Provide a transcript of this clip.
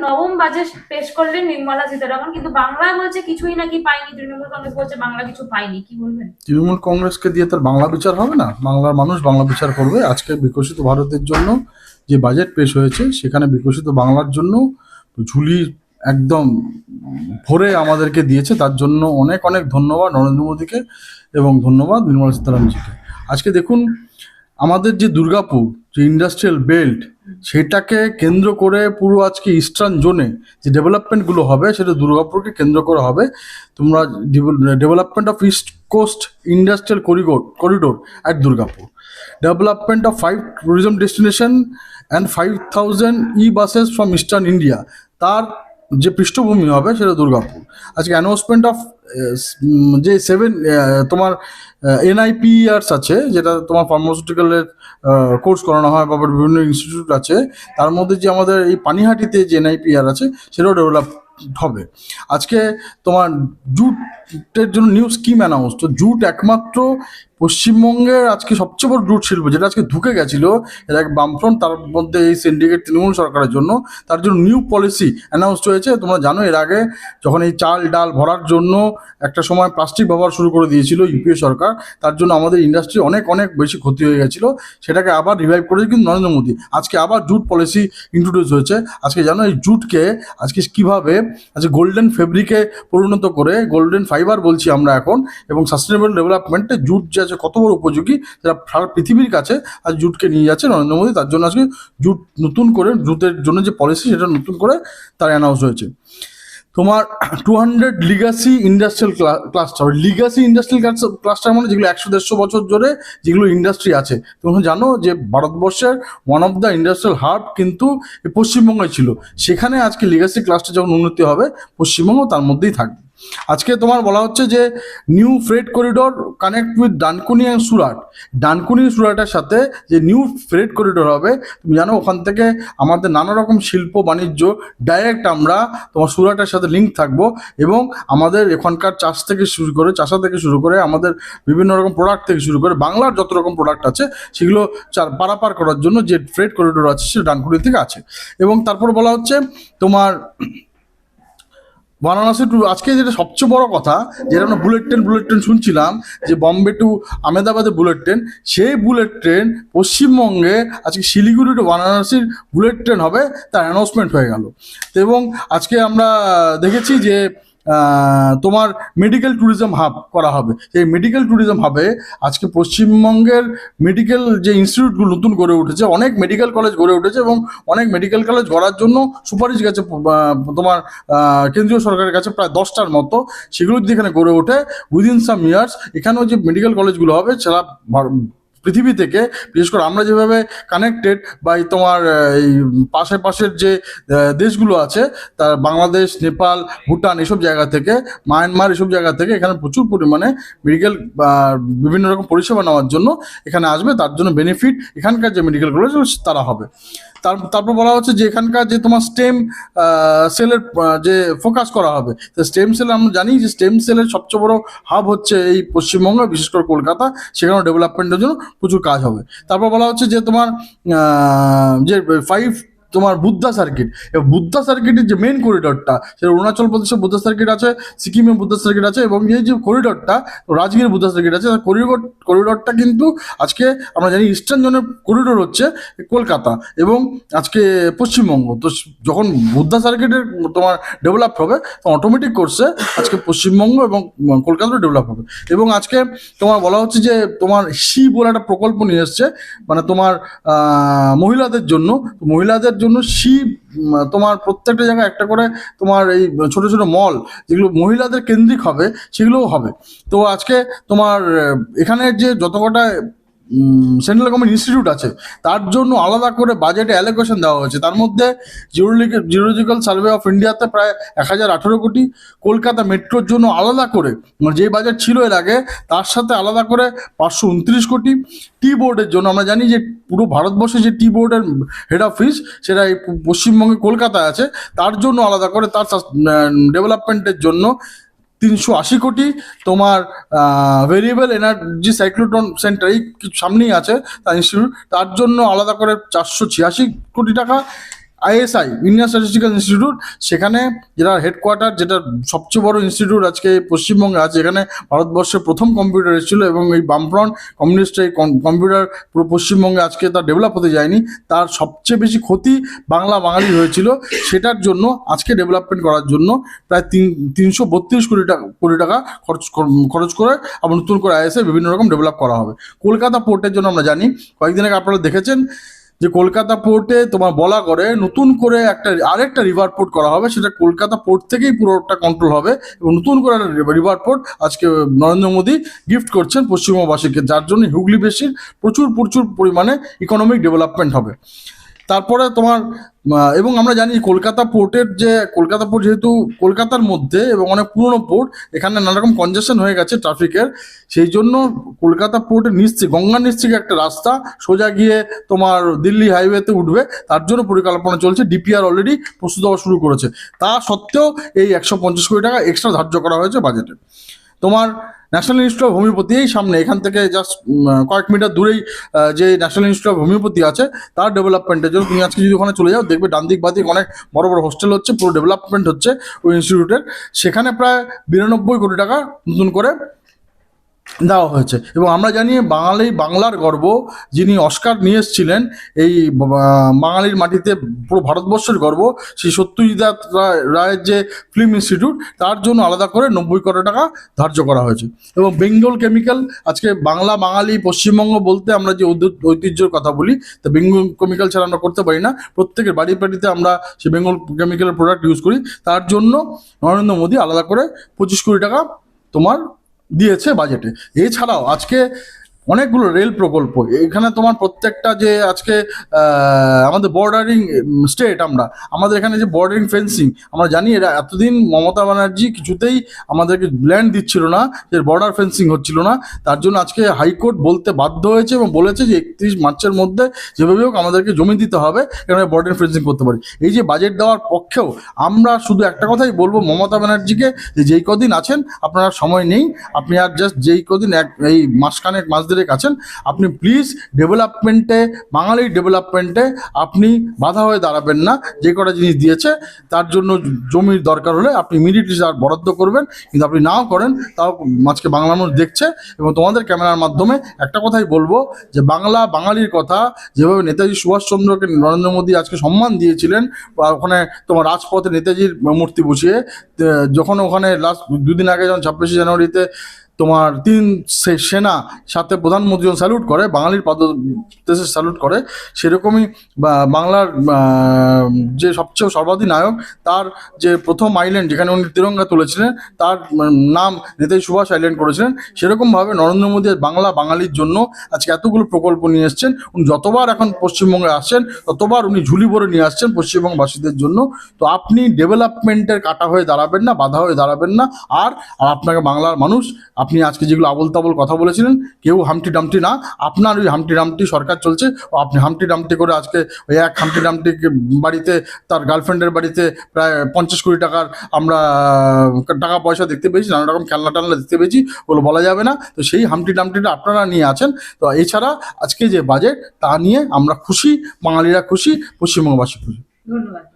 নবম বাজেট পেশ করলেন নির্মলা সীতারামন, কিন্তু বাংলায় বলছে কিছুই নাকি পাইনি। তৃণমূল কংগ্রেস বলছে বাংলা কিছু পাইনি, কি বলবেন? তৃণমূল কংগ্রেসকে দিয়ে তার বাংলা বিচার হবে না। বাংলার মানুষ বাংলা বিচার করবে। আজকে বিকশিত ভারতের জন্য যে বাজেট পেশ হয়েছে, সেখানে বিকশিত বাংলার জন্য ঝুলি একদম ভরে আমাদেরকে দিয়েছে। তার জন্য অনেক অনেক ধন্যবাদ নরেন্দ্র মোদীকে এবং ধন্যবাদ নির্মলা সীতারামনজিকে। আজকে দেখুন, আমাদের যে দুর্গাপুর যে ইন্ডাস্ট্রিয়াল বেল্ট, সেটাকে কেন্দ্র করে পুরো আজকে ইস্টার্ন জোনে যে ডেভেলপমেন্টগুলো হবে, সেটা দুর্গাপুরকে কেন্দ্র করে হবে। তোমরা development of east coast industrial corridor at Durgapur, development of 5 tourism destination and 5,000 buses from eastern India, তার যে পৃষ্ঠভূমি হবে সেটা দুর্গাপুর। আজকে অ্যানাউন্সমেন্ট অফ যে 7 তোমার এনআইপিআরস আছে, যেটা তোমার ফার্মাসিউটিক্যালের কোর্স করানো হয় বা বিভিন্ন ইনস্টিটিউট আছে, তার মধ্যে যে আমাদের এই পানিহাটিতে যে এনআইপিআর আছে, সেটাও ডেভেলপ হবে। আজকে তোমার জুটের জন্য নিউ স্কিম অ্যানাউন্স। তো জুট একমাত্র পশ্চিমবঙ্গের আজকে সবচেয়ে বড় জুট শিল্প, যেটা আজকে ঢুকে গেছিলো এর এক বামফ্রন্ট, তার মধ্যে এই সিন্ডিকেট তৃণমূল সরকারের জন্য, তার জন্য নিউ পলিসি অ্যানাউন্সড হয়েছে। তোমরা জানো, এর আগে যখন এই চাল ডাল ভরার জন্য একটা সময় প্লাস্টিক ব্যবহার শুরু করে দিয়েছিল ইউপিএ সরকার, তার জন্য আমাদের ইন্ডাস্ট্রি অনেক অনেক বেশি ক্ষতি হয়ে গেছিলো। সেটাকে আবার রিভাইভ করেছে কিন্তু নরেন্দ্র মোদী। আজকে আবার জুট পলিসি ইন্ট্রোডিউস হয়েছে। আজকে জানো এই জুটকে আজকে কীভাবে আজকে গোল্ডেন ফেব্রিকে পরিণত করে, গোল্ডেন ফাইবার বলছি আমরা এখন, এবং সাস্টেনেবল ডেভেলপমেন্টে জুট যে আছে কত বড় উপযোগী, সেটা সারা পৃথিবীর কাছে আজ জুটকে নিয়ে যাচ্ছে নরেন্দ্র মোদী। তার জন্য আজকে জুট নতুন করে, জুটের জন্য যে পলিসি, সেটা নতুন করে তার অ্যানাউন্স হয়েছে। তোমার 200 Legacy industrial cluster, Legacy industrial cluster মানে যেগুলো 100-150 বছর ধরে যেগুলো ইন্ডাস্ট্রি আছে। তোমরা জানো যে ভারতবর্ষের one of the industrial hub কিন্তু পশ্চিমবঙ্গে ছিল। সেখানে আজকে লিগাসি ক্লাস্টার যখন উন্নতি হবে, পশ্চিমবঙ্গ তার মধ্যেই থাকবে। আজকে তোমার বলা হচ্ছে যে new freight corridor connect with Dankuni and Surat. Dankuni সুরাটের সাথে যে নিউ ফ্রেট করিডোর হবে, তুমি জানো ওখান থেকে আমাদের নানা রকম শিল্প বাণিজ্য ডাইরেক্ট আমরা তোমার সুরাটের সাথে লিঙ্ক থাকবো, এবং আমাদের এখানকার চাষা থেকে শুরু করে আমাদের বিভিন্ন রকম প্রোডাক্ট থেকে শুরু করে বাংলার যত রকম প্রোডাক্ট আছে, সেগুলো পারাপার করার জন্য যে ফ্রেট করিডোর আছে, সেটা ডানকুনি থেকে আছে। এবং তারপর বলা হচ্ছে তোমার বারাণসী টু, আজকে যেটা সবচেয়ে বড় কথা, যেটা আমরা বুলেট ট্রেন শুনছিলাম, যে বম্বে টু আহমেদাবাদে বুলেট ট্রেন, সেই বুলেট ট্রেন পশ্চিমবঙ্গে আজকে শিলিগুড়ি টু বারাণসীর বুলেট ট্রেন হবে, তার অ্যানাউন্সমেন্ট হয়ে গেল। এবং আজকে আমরা দেখেছি যে তোমার মেডিকেল ট্যুরিজম হাব করা হবে। এই মেডিকেল ট্যুরিজম হাবে আজকে পশ্চিমবঙ্গের মেডিকেল যে ইনস্টিটিউটগুলো নতুন গড়ে উঠেছে, অনেক মেডিকেল কলেজ গড়ে উঠেছে, এবং অনেক মেডিকেল কলেজ গড়ার জন্য সুপারিশ গেছে তোমার কেন্দ্রীয় সরকারের কাছে প্রায় 10টার মতো। সেগুলো যদি এখানে গড়ে ওঠে উইদিন সাম ইয়ার্স, এখানেও যে মেডিকেল কলেজগুলো হবে, সেটা পৃথিবী থেকে, বিশেষ করে আমরা যেভাবে কানেক্টেড বা তোমার এই পাশের যে দেশগুলো আছে, তার বাংলাদেশ, নেপাল, ভুটান, এসব জায়গা থেকে, মায়ানমার, এসব জায়গা থেকে এখানে প্রচুর পরিমাণে মেডিকেল বিভিন্ন রকম পরিষেবা নেওয়ার জন্য এখানে আসবে। তার জন্য বেনিফিট এখানকার যে মেডিকেল কলেজ তারা হবে। তারপর বলা হচ্ছে যে এখানকার যে তোমার স্টেম সেলের যে ফোকাস করা হবে, তো স্টেম সেল আমরা জানি যে স্টেম সেলের সবচেয়ে বড় হাব হচ্ছে এই পশ্চিমবঙ্গ, বিশেষ করে কলকাতা। সেখানে ডেভেলপমেন্টের জন্য প্রচুর কাজ হবে। তারপর বলা হচ্ছে যে তোমার যে 5 তোমার বুদ্ধা সার্কিট, এবং বুদ্ধা সার্কিটের যে মেন করিডোরটা, সেটা অরুণাচল প্রদেশে বুদ্ধা সার্কিট আছে, সিকিমে বুদ্ধা সার্কিট আছে, এবং এই যে করিডোরটা রাজগীর বুদ্ধা সার্কিট আছে, করিডোরটা কিন্তু আজকে আমরা জানি ইস্টার্ন জোনের করিডোর হচ্ছে কলকাতা এবং আজকে পশ্চিমবঙ্গ। তো যখন বুদ্ধা সার্কিটের তোমার ডেভেলপ হবে, তো অটোমেটিক কোর্সে আজকে পশ্চিমবঙ্গ এবং কলকাতাও ডেভেলপ হবে। এবং আজকে তোমার বলা হচ্ছে যে তোমার বলে একটা প্রকল্প নিয়ে এসছে, মানে তোমার মহিলাদের জন্য জন্য তোমার প্রত্যেকটা জায়গায় একটা করে তোমার এই ছোট ছোট মল, যেগুলো মহিলাদের কেন্দ্রিক হবে, সেগুলোও হবে। তো আজকে তোমার এখানে যে যত কটা সেন্ট্রাল গভর্নমেন্ট ইনস্টিটিউট আছে, তার জন্য আলাদা করে বাজেটে অ্যালোকেশন দেওয়া হয়েছে। তার মধ্যে জিওলজিক্যাল সার্ভে অফ ইন্ডিয়াতে প্রায় 1018 কোটি, কলকাতা মেট্রোর জন্য আলাদা করে, মানে যে বাজেট ছিল এর আগে তার সাথে আলাদা করে 529 কোটি। টি বোর্ডের জন্য আমরা জানি যে পুরো ভারতবর্ষে যে টি বোর্ডের হেড অফিস, সেটা এই পশ্চিমবঙ্গে কলকাতায় আছে, তার জন্য আলাদা করে তার ডেভেলপমেন্টের জন্য 380 কোটি। তোমার ভেরিয়েবল এনার্জি সাইক্লোট্রন সেন্টার এই সামনেই আছে তার ইনস্টিটিউট, তার জন্য আলাদা করে 486 কোটি টাকা। আইএসআই ইন্ডিয়ান স্ট্যাটিস্টিক্যাল ইনস্টিটিউট, সেখানে যেটা হেডকোয়ার্টার, যেটা সবচেয়ে বড় ইনস্টিটিউট আজকে পশ্চিমবঙ্গে আছে, এখানে ভারতবর্ষের প্রথম কম্পিউটার এসেছিল এবং এই বামফ্রন্ট কমিউনিস্ট এই কম্পিউটার পুরো পশ্চিমবঙ্গে আজকে তার ডেভেলপ হতে যায়নি, তার সবচেয়ে বেশি ক্ষতি বাংলা বাঙালি হয়েছিল। সেটার জন্য আজকে ডেভেলপমেন্ট করার জন্য প্রায় 332 কোটি টাকা খরচ করে আবার নতুন করে আইএসআই বিভিন্ন রকম ডেভেলপ করা হবে। কলকাতা পোর্টের জন্য আমরা জানি কয়েকদিন আগে আপনারা দেখেছেন যে কলকাতা পোর্টে তোমার বলা করে নতুন করে আরেকটা রিভার পোর্ট করা হবে, সেটা কলকাতা পোর্ট থেকেই পুরোটা কন্ট্রোল হবে এবং নতুন করে রিভার পোর্ট আজকে নরেন্দ্র মোদী গিফট করছেন পশ্চিমবঙ্গবাসীকে, যার জন্য হুগলি বেশির প্রচুর পরিমাণে ইকোনমিক ডেভেলপমেন্ট হবে। তারপরে তোমার এবং আমরা জানি কলকাতা পোর্ট যেহেতু কলকাতার মধ্যে এবং অনেক পুরনো পোর্ট, এখানে নানা রকম কনজেশন হয়ে গেছে ট্রাফিকের, সেই জন্য কলকাতা পোর্টের নিচ থেকে গঙ্গার নিচ থেকে একটা রাস্তা সোজা গিয়ে তোমার দিল্লি হাইওয়েতে উঠবে, তার জন্য পরিকল্পনা চলছে। ডিপিআর অলরেডি প্রস্তুত হওয়া শুরু করেছে। তা সত্ত্বেও এই 150 কোটি টাকা এক্সট্রা ধার্য করা হয়েছে বাজেটে। তোমার ন্যাশনাল ইনস্টিটিউট অফ হোমিওপ্যাথি এই সামনে, এখান থেকে জাস্ট কয়েক মিটার দূরেই যে ন্যাশনাল ইনস্টিটিউট অফ হোমিওপ্যাথি আছে, তার ডেভেলপমেন্টের জন্য তুমি আজকে যদি ওখানে চলে যাও, দেখবে ডান দিক বাদিক অনেক বড় বড় হোস্টেল হচ্ছে, পুরো ডেভেলপমেন্ট হচ্ছে ওই ইনস্টিটিউটের। সেখানে প্রায় 92 কোটি টাকা নতুন করে দেওয়া হয়েছে। এবং আমরা জানি বাংলার গর্ব, যিনি অস্কার নিয়ে এসেছিলেন এই বাঙালির মাটিতে, পুরো ভারতবর্ষের গর্ব, সেই সত্যজিৎ রায়ের যে ফিল্ম ইনস্টিটিউট, তার জন্য আলাদা করে 90 কোটি টাকা ধার্য করা হয়েছে। এবং বেঙ্গল কেমিক্যাল, আজকে বাঙালি পশ্চিমবঙ্গ বলতে আমরা যে ঐতিহ্যের কথা বলি, তা বেঙ্গল কেমিক্যাল ছাড়া আমরা করতে পারি না। প্রত্যেকের বাড়িতে আমরা সেই বেঙ্গল কেমিক্যালের প্রোডাক্ট ইউজ করি, তার জন্য নরেন্দ্র মোদী আলাদা করে 25 কোটি টাকা তোমার দিয়েছে বাজেটে। এছাড়াও আজকে অনেকগুলো রেল প্রকল্প, এখানে তোমার প্রত্যেকটা যে আজকে আমাদের বর্ডারিং স্টেট, আমাদের এখানে যে বর্ডারিং ফেন্সিং, আমরা জানি এরা এতদিন মমতা ব্যানার্জি কিছুতেই আমাদেরকে ল্যান্ড দিচ্ছিল না, যে বর্ডার ফেন্সিং হচ্ছিল না, তার জন্য আজকে হাইকোর্ট বলতে বাধ্য হয়েছে এবং বলেছে যে 31 মার্চের মধ্যে যেভাবে হোক আমাদেরকে জমি দিতে হবে, এখানে বর্ডার ফেন্সিং করতে পারি। এই যে বাজেট দেওয়ার পক্ষেও আমরা শুধু একটা কথাই বলবো মমতা ব্যানার্জিকে, যে যেই কদিন আছেন আপনার সময় নেই, আপনি আর জাস্ট যেই কদিন এই মাস আছেন, আপনি প্লিজ ডেভেলপমেন্টে, বাঙালির ডেভেলপমেন্টে আপনি বাধা হয়ে দাঁড়াবেন না। যে কটা জিনিস দিয়েছে তার জন্য জমির দরকার হলে আপনি ইমিডিয়েটলি তার বরাদ্দ করবেন, কিন্তু আপনি নাও করেন, তাও আজকে বাংলা মানুষ দেখছে। এবং তোমাদের ক্যামেরার মাধ্যমে একটা কথাই বলবো, যে বাঙালির কথা যেভাবে নেতাজি সুভাষচন্দ্রকে নরেন্দ্র মোদী আজকে সম্মান দিয়েছিলেন, বা ওখানে তোমার রাজপথে নেতাজির মূর্তি বসিয়ে, যখন ওখানে লাস্ট 2 দিন আগে যখন 26শে জানুয়ারিতে তোমার 3 সেনা সাথে প্রধানমন্ত্রী স্যালুট করে, বাঙালির পদদেশে স্যালুট করে, সেরকমই বাংলার যে সবচেয়ে সর্বাধিনায়ক, তার যে প্রথম আইল্যান্ড যেখানে উনি তিরঙ্গা তুলেছিলেন, তার নাম নেতাজি সুভাষ আইল্যান্ড করেছিলেন। সেরকমভাবে নরেন্দ্র মোদী বাঙালির জন্য আজকে এতগুলো প্রকল্প নিয়ে এসছেন। উনি যতবার এখন পশ্চিমবঙ্গে আসছেন, ততবার উনি ঝুলি ভরে নিয়ে আসছেন পশ্চিমবঙ্গবাসীদের জন্য। তো আপনি ডেভেলপমেন্টের কাটা হয়ে দাঁড়াবেন না, বাধা হয়ে দাঁড়াবেন না। আর আপনাকে বাংলার মানুষ, আপনি আজকে যেগুলো আবল তাবল কথা বলেছিলেন, কেউ হামটি ডামটি না, আপনার ওই হামটি ডামটি সরকার চলছে, ও আপনি হামটি ডামটি করে আজকে ওই এক হামটি ডামটি বাড়িতে, তার গার্লফ্রেন্ডের বাড়িতে প্রায় 50 কোটি টাকার আমরা টাকা পয়সা দেখতে পেয়েছি, নানা রকম খেলনা টালনা দেখতে পেয়েছি, ওগুলো বলা যাবে না। তো সেই হামটি ডামটিটা আপনারা নিয়ে আছেন। তো এছাড়া আজকে যে বাজেট, তা নিয়ে আমরা খুশি, বাঙালিরা খুশি, পশ্চিমবঙ্গবাসী খুশি। ধন্যবাদ।